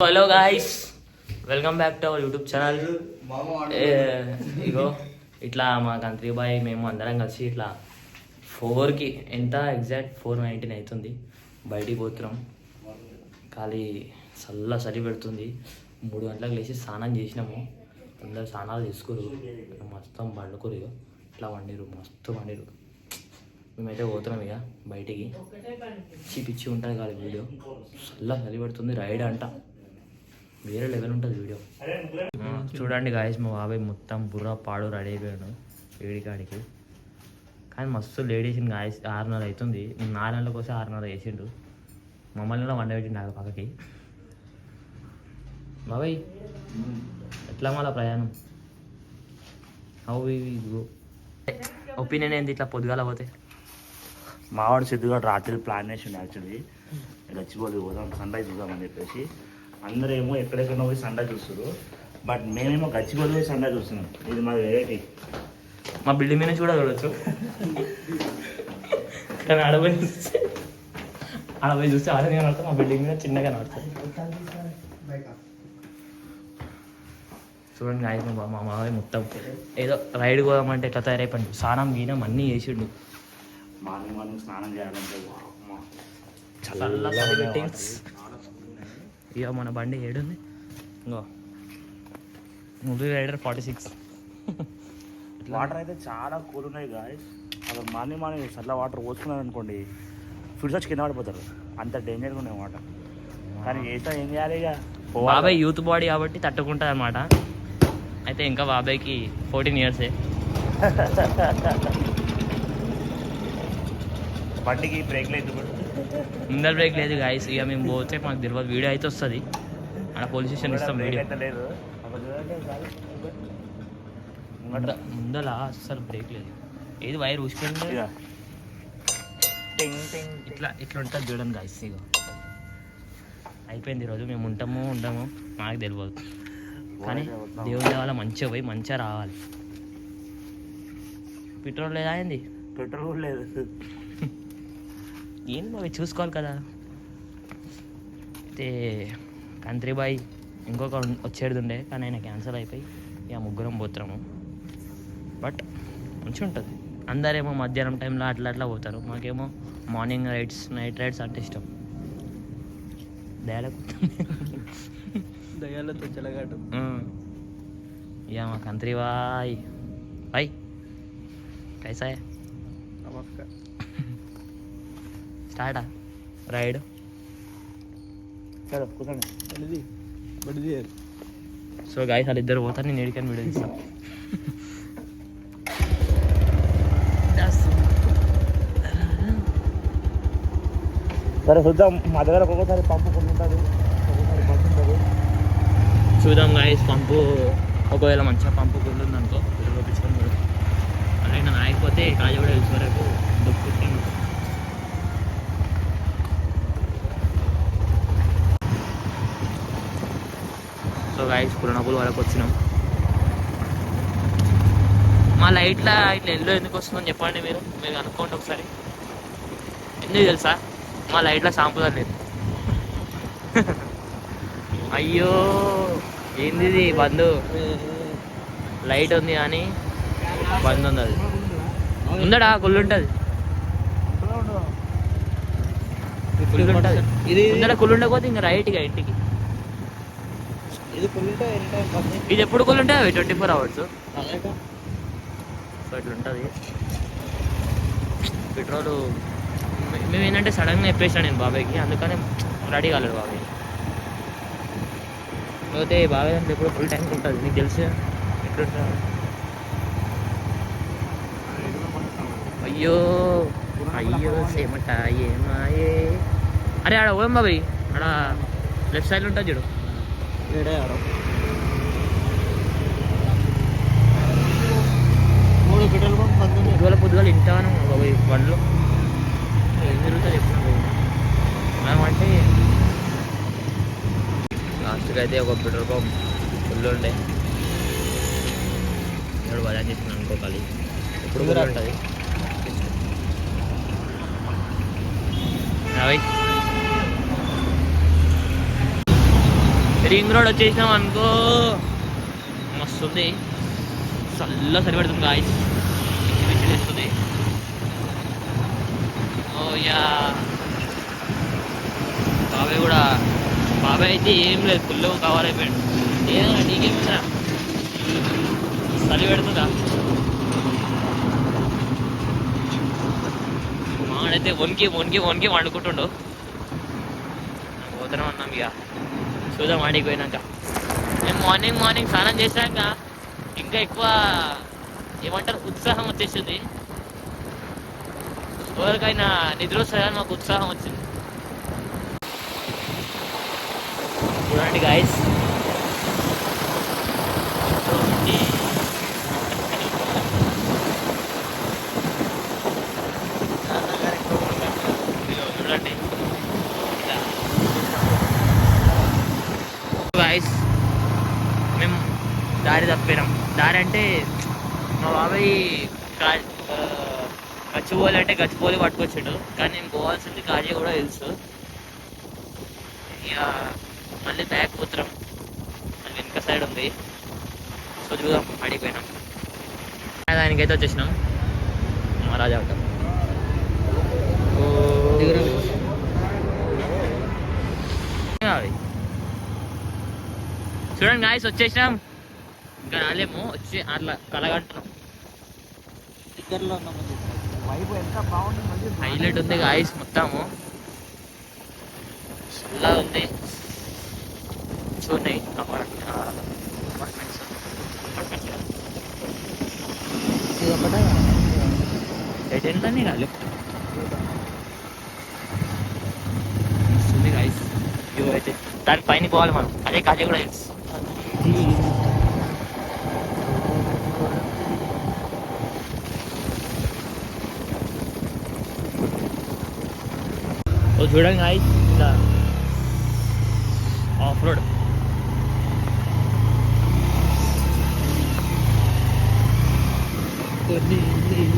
Hello guys, welcome back to our YouTube channel. ఇగో ఇట్లా మా కంట్రీ బాయ్ మేము అందరం కలిసి ఇట్లా 4కి ఎంత ఎగ్జాక్ట్ 4:19 అవుతుంది. బయటికి పోతున్నాం. ఖాళీ చలి పెడుతుంది. 3 గంటలకు లేచి స్నానం చేసినాము. అందరు స్నానాలు చేసుకోరు, మస్తు పండుకోరు. ఇక ఇట్లా వండిరు, మస్తు వండిరు. మేమైతే పోతున్నాం ఇక బయటికి. పిచ్చి ఉంటుంది కాదు వీడియో. చలి పెడుతుంది. రైడ్ అంట వేరే లెవెల్ ఉంటుంది వీడియో. చూడండి గాయస్, మా బాబాయ్ మొత్తం బుర్ర పాడు రెడీ అయిపోయాడు వేడికాడికి. కానీ మస్తు లేట్ వేసిండు గాయస్. 6:30 అవుతుంది. 4 గంటలకు వస్తే 6:30 వేసిండు. మమ్మల్ని కూడా వండబెట్టిండు నాకు పక్కకి. బాబాయ్ ఎట్లా మళ్ళా ప్రయాణం? హౌ గో ఒపీనియన్ ఏంది ఇట్లా పొద్దుగాల పోతే? మావాడు సిద్ధుగా రాత్రి ప్లాన్ చేసిండు. యాక్చువల్లీ గచ్చిబౌలి పోదాం, సన్ రైజ్ చూద్దామని చెప్పేసి. అందరూ ఏమో ఎక్కడెక్కడ పోయి సన్ రైజ్ చూస్తారు, బట్ మేమేమో గచ్చిబౌలి పోయి సన్ రైజ్ చూస్తున్నాం. ఇది మాది వెరైటీ. మా బిల్డింగ్ మీద నుంచి కూడా చూడవచ్చు. కానీ ఆడపోయి చూస్తే ఆడనే కనబడతాం. మా బిల్డింగ్ మీద చిన్నగా కనబడుతుంది. చూడండి గాయస్, మా మామయ్య మొత్తం ఏదో రైడ్ పోదామంటే ఎట్లా తయారైపోయింది. స్నానం గీనం అన్నీ చేసిండు. మార్నింగ్ స్నానం చేయాలంటే చల్ల ఫిట్టింగ్స్. ఇక మన బండి ఏడుంది ఇంకో మూవీ రైడర్ 46. వాటర్ అయితే చాలా కూల్ ఉన్నాయి గాయస్. అసలు మార్నింగ్ చల్ల వాటర్ పోసుకున్నారు అనుకోండి, ఫుడ్ వచ్చి కింద పడిపోతారు. అంత డేంజర్గా ఉన్నాయి వాటర్. కానీ ఏం చేయాలి ఇక? బాబాయ్ యూత్ బాడీ కాబట్టి తట్టుకుంటుంది అనమాట. అయితే ఇంకా బాబాయ్కి 14 ఇయర్సే. బండికి బ్రేక్ లేదు, ముందర బ్రేక్ లేదు గాయస్. ఇక మేము పోతే మాకు తెలియదు. వీడియో అయితే వస్తుంది, అక్కడ పోలీస్ స్టేషన్ ఇస్తాం. వీడియో అయితే లేదు. ముందర అస్సలు బ్రేక్ లేదు. ఏది వైర్ ఊసిపోయింది. ఇట్లా ఉంటుంది చూడండి గాయస్. ఇక అయిపోయింది ఈరోజు. మేము ఉండము మాకు తెలియదు. కానీ దేవుని వల్ల మంచిగా పోయి మంచిగా రావాలి. పెట్రోల్ లేదా అయింది? పెట్రోల్ లేదు. ఏంటి అవి చూసుకోవాలి కదా. అయితే కంట్రీ బాయ్ ఇంకొక వచ్చేది ఉండే, కానీ ఆయన క్యాన్సిల్ అయిపోయి ఇక ముగ్గురం పోతున్నాము. బట్ మంచిగా ఉంటుంది. అందరేమో మధ్యాహ్నం టైంలో అట్లా పోతారు. మాకేమో మార్నింగ్ రైడ్స్, నైట్ రైడ్స్ అంటే ఇష్టం. దయాలతో చెలగాటు. ఇక మా కంట్రీ బాయ్ కైసా స్టార్టా రైడ్. సో గాయస్ వాళ్ళు ఇద్దరు పోతారు, నేను ఏడికని వీడియో తీస్తాను. సరే చూద్దాం. మా దగ్గర ఒక్కొక్కసారి పంపు కొనుంటుంది, ఒక్కొక్కసారి బస్ ఉంటుంది. చూద్దాం గాయస్. పంపు ఒకవేళ మంచిగా పంపు కొనుంది అనుకో, చూపించుకొని కూడా అలాగే నన్ను ఆగిపోతే కాజు కూడా వెళ్ళి వరకు దుక్కుతాను. సో గాయస్ పురణపూల్ వరకు వచ్చినాం. మా లైట్లా ఇట్లా ఎల్లో ఎందుకు వస్తుందని చెప్పండి మీరు అనుకోండి ఒకసారి. ఎందుకు తెలుసా? మా లైట్లా సాంపుదా లేదు. అయ్యో ఏంది ఇది బంద్? లైట్ ఉంది కానీ బంద్ ఉంది. అది ఉందడా కుళ్ళు ఉంటుంది. ఉందడా కుళ్ళు ఉండకపోతే ఇంకా రైట్గా ఇంటికి. ఇది ఎప్పుడు కుళ్ళు ఉంటుంది? 24 hours. సో ఇట్లా ఉంటుంది పెట్రోల్. మేము ఏంటంటే సడన్గా చెప్పేసాను నేను బాబాయ్కి, అందుకనే రెడీ కాలేదు బాబాయ్. లేకపోతే బాబాయ్ అంటే ఎప్పుడు ఫుల్ ట్యాంక్ ఉంటుంది. నీకు తెలిసి ఎట్లుంటుంది. అయ్యో సేమట ఏమాయే. అరే ఆడ పోయాం బాబాయ్, ఆడ లెఫ్ట్ సైడ్లో ఉంటుంది చూడు. పొద్దుగాల ఇంటాను బాబాయ్ బండ్లో ఏం జరుగుతుంది ఎప్పుడు అంటే. లాస్ట్కి అయితే ఒక పెట్రోల్ పంప్ ఫుల్ ఉండే. ఇప్పుడు బజాజ్ చెప్తున్నాను అనుకోవాలి. ఎప్పుడు కూడా ఉంటుంది. రింగ్ రోడ్ వచ్చేసినాం అనుకో, మస్తుంది. చల్ల సరిపెడుతుంది గాయస్, వేస్తుంది. ఓ యా, బాబాయ్ కూడా, బాబాయ్ అయితే ఏం లేదు, ఫుల్ కవర్ అయిపోయాడు. ఏదైనా నీకేమిరా చలి పెడుతుందా? మాడైతే వణికి వణికి వణికి వండుకుంటుండు. పోతూనే ఉన్నాం ఇక, చూద్దాం ఆడికి పోయినాక. మేము మార్నింగ్ స్నానం చేశాక ఇంకా ఎక్కువ ఏమంటారు ఉత్సాహం వచ్చేసింది. ఎవరికైనా నిద్ర వస్తుందని మాకు ఉత్సాహం వచ్చింది. చూడండి గాయస్, చూడండి గాయస్, మేము దారి తప్పినాం. దారి అంటే మా బాబాయ్ గచ్చిపోలి అంటే గచ్చిపోలి పట్టుకొచ్చాడు, కానీ నేను పోవాల్సింది కాజీ కూడా తెలుసు. ఇక మళ్ళీ బ్యాక్ పోతున్నాం, మళ్ళీ వెనక సైడ్ ఉంది. సో చూద్దాం, అడిగిపోయినాం. దానికైతే వచ్చేసినాం మహారాజా ఆట. చూడండి గాయస్, వచ్చేసినాం. ఇంకా రాలేము, వచ్చి అట్లా కలగంటున్నాం. హైలైట్ ఉంది గాయస్, మొత్తము ఇలా ఉంది. చూడండి అపార్ట్మెంట్స్ ఏంటండి లెఫ్ట్ వస్తుంది గాయస్. వ్యూ అయితే దాని పైన పోవాలి మనం. అదే కాజీ కూడా తెలుసు. ఓ చూడండి గాయస్, ఇలా ఆఫ్ రోడ్.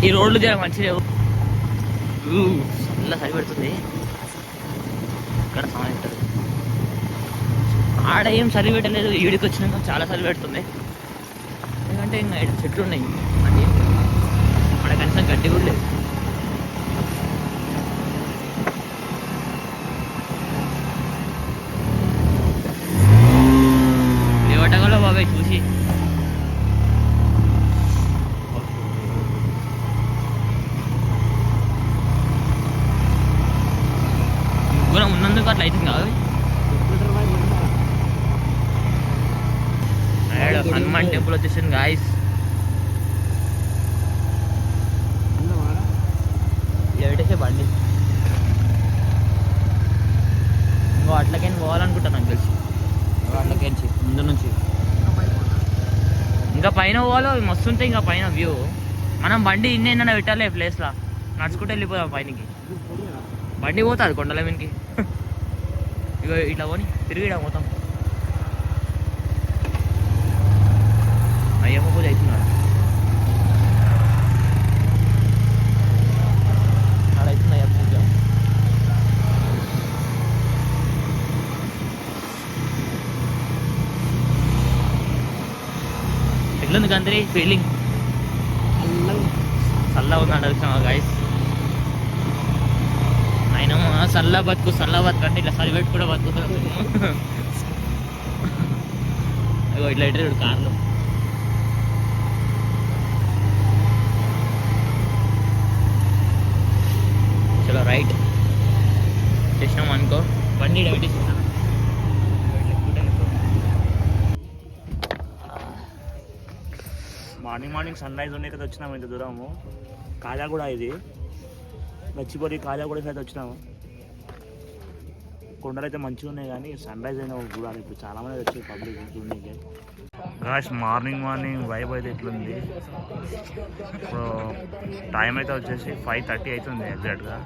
ఈ రోడ్లు చాలా మంచిగా ఇలా సరిపెడుతుంది. ఇక్కడ సమయం ఉంటుంది, ఆడ ఏం చలి పెట్టలేదు. ఈడికి వచ్చినాక చాలా చలి పెడుతుంది. ఎందుకంటే ఇంకా చెట్లు ఉన్నాయి, అది ఆడ కనీసం గడ్డి కూడా లేదు. లేవటంలో బాబాయ్ చూసి ముగ్గురం ఉన్నందుకు అట్లా అయితే కాదు. హనుమాన్ టెంపుల్ వచ్చేసింది గాయస్. పెట్టేసే బండి ఇంకో అట్లకైనా పోవాలనుకుంటా నాకు తెలిసి. అట్లకేంచి ముందు నుంచి ఇంకా పైన పోవాలో మస్తు ఉంటాయి. ఇంకా పైన వ్యూ మనం బండి ఇన్న పెట్టాలి ప్లేస్లో, నడుచుకుంటూ వెళ్ళిపోదాం పైనకి. బండి పోతుంది కొండల మీదకి. ఇక ఇట్లా పోని తిరిగిడా పోతాం. అయ్యమ్మ పూజ అవుతున్నాడు ఆడ, అవుతుంది అయ్యమ్మ పూజ. ఎట్లుంది గందరి ఫీలింగ్? చల్లగా ఉంది అడుగుతున్నావా గాయస్? అయినమ్మా చల్ల బతుకు అంటే ఇట్లా సరిపెట్టు కూడా బతుకుతాడు. ఇగో ఇట్లా ఇటు కార్లు. చలో రైట్ చేసినాం అనుకో, బండి పెట్టేసినా. మార్నింగ్ సన్ రైజ్ ఉన్నాయి కదా వచ్చినాము ఇంత దూరము. కాజాగూడ ఇది, గచ్చిపోలి కాజాగూడ అయితే వచ్చినాము. కొండలు అయితే మంచిగా ఉన్నాయి కానీ సన్ రైజ్ అయినా చూడాలి. ఇప్పుడు చాలామంది వచ్చి పబ్లిక్ చూడడానికి. గాయస్ మార్నింగ్ వైబ్ అయితే ఎట్లుంది. ఇప్పుడు టైం అయితే వచ్చేసి 5:30 అవుతుంది ఎగ్జాక్ట్గా.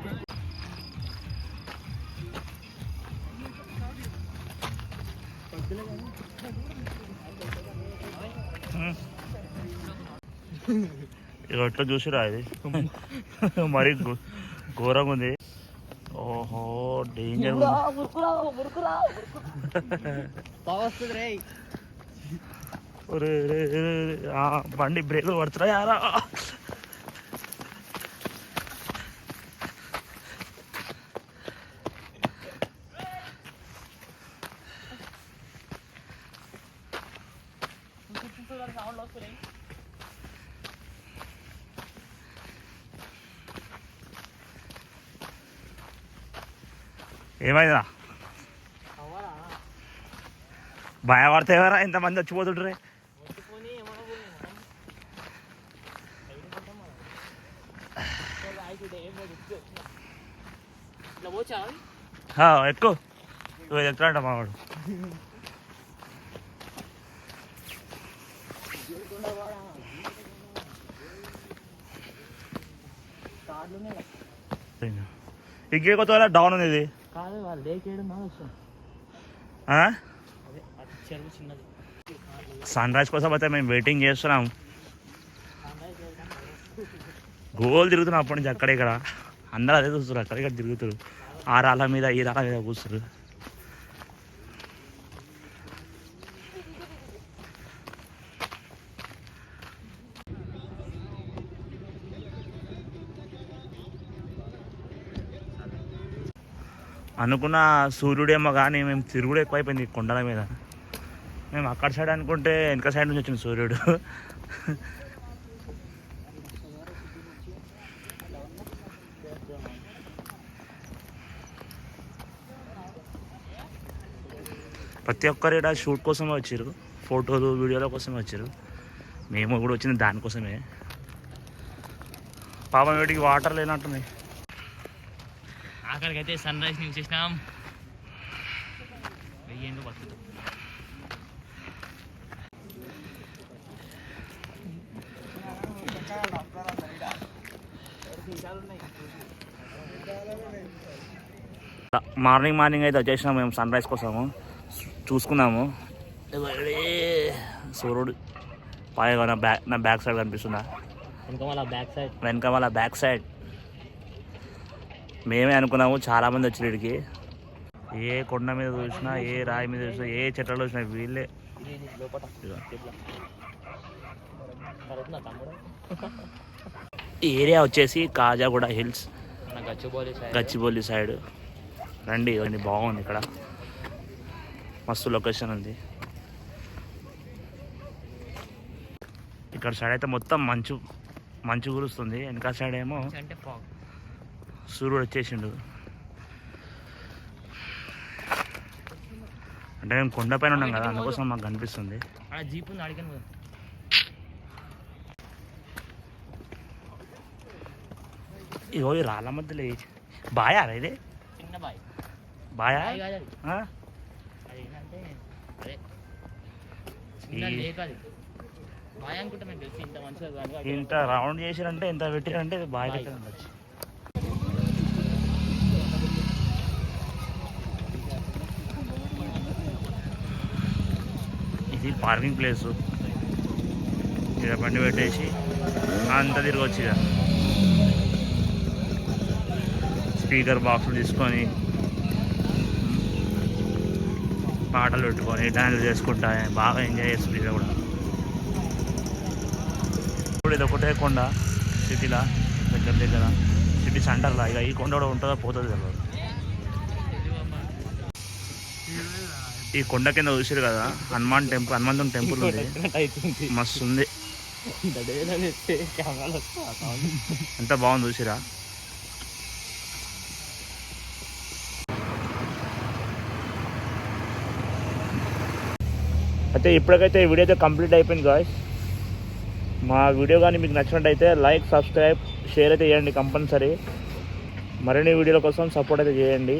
ఇక ఎట్లా చూసిరా ఇది మరీ ఘోరంగా ఉంది. ఓహో డేంజర్ బండి బ్రేకులు పడుతున్నాయి యారా. ఏమైందా భయపడితే ఎవరా ఇంతమంది వచ్చిపోతుంటారే. ఎక్కువ ఇవి ఎత్తురంట మావాడు. ఇంకే కొత్త డౌన్ ఉంది ఇది. సన్ రైజ్ కోసం అయితే మేము వెయిటింగ్ చేస్తున్నాం. గోల్ తిరుగుతున్నాం అప్పటి నుంచి అక్కడ ఇక్కడ. అందరూ అదే చూస్తారు, అక్కడ ఇక్కడ తిరుగుతారు. ఆ రాళ్ళ మీద ఈ రాళ్ళ మీద కూర్చున్నారు. అనుకున్న సూర్యుడేమో కానీ మేము తిరుగుడు ఎక్కువైపోయింది కొండల మీద. మేము అక్కడ సైడ్ అనుకుంటే వెనక సైడ్ నుంచి వచ్చింది సూర్యుడు. ప్రతి ఒక్కరు ఇక్కడ షూట్ కోసమే వచ్చారు, ఫోటోలు వీడియోల కోసమే వచ్చారు. మేము కూడా వచ్చింది దానికోసమే. పాపం వీటికి వాటర్ లేనట్టున్నాయి. ఆఖరికైతే సన్ రైజ్ ని చూసేసినాం. వెయ్యేందుకు బతుకుతాం. మార్నింగ్ అయితే వచ్చేసినాము మేము సన్ రైజ్ కోసము. చూసుకున్నాము సూర్యుడు పైగా నా బ్యాక్ సైడ్ కనిపిస్తుందా? వెనక వాళ్ళ బ్యాక్ సైడ్ మేమే అనుకున్నాము. చాలామంది వచ్చి వీడికి ఏ కొండ మీద చూసినా, ఏ రాయి మీద చూసినా, ఏ చెట్లలో చూసినా వీళ్ళే. ఈ ఏరియా వచ్చేసి కాజాగూడ హిల్స్, గచ్చిబౌలి సైడ్. రండి ఇవన్నీ బాగుంది. ఇక్కడ మస్తు లొకేషన్ ఉంది. ఇక్కడ సైడ్ అయితే మొత్తం మంచు మంచు కురుస్తుంది. వెనక సైడ్ ఏమో సూర్యుడు వచ్చేసిండు. అంటే మేము కొండపైన ఉన్నాం కదా, అందుకోసం మాకు కనిపిస్తుంది. ఇగో ఈ రాళ్ళ మధ్యలో బాయా ఇది బాయా. ఇంత రౌండ్ చేసిరంటే, ఇంత పెట్టిరంటే బాయ్ దగ్గర ఉండొచ్చు. ఇది పార్కింగ్ ప్లేసు. ఇక్కడ బండి పెట్టేసి అంతా తిరగవచ్చు. ఇక స్పీకర్ బాక్సులు తీసుకొని పాటలు పెట్టుకొని డాన్స్ చేసుకుంటా బాగా ఎంజాయ్ చేస్తుంది. ఇది కూడా ఇప్పుడు ఇది ఒకటే కొండ సిటీలో దగ్గర సిటీ సెంటర్లో. ఇక ఈ కొండ కూడా ఉంటుందో పోతుంది తెలియదు. ఈ కొండ కింద చూసారు కదా హనుమంతుని టెంపుల్ ఉంది, మస్తు ఉంది. ఎంత బాగుంది చూసిరా. అయితే ఇప్పటికైతే ఈ వీడియో అయితే కంప్లీట్ అయిపోయింది గాయ్స్. మా వీడియో కానీ మీకు నచ్చినట్టయితే లైక్, సబ్స్క్రైబ్, షేర్ అయితే చేయండి కంపల్సరీ. మరిన్ని వీడియోల కోసం సపోర్ట్ అయితే చేయండి.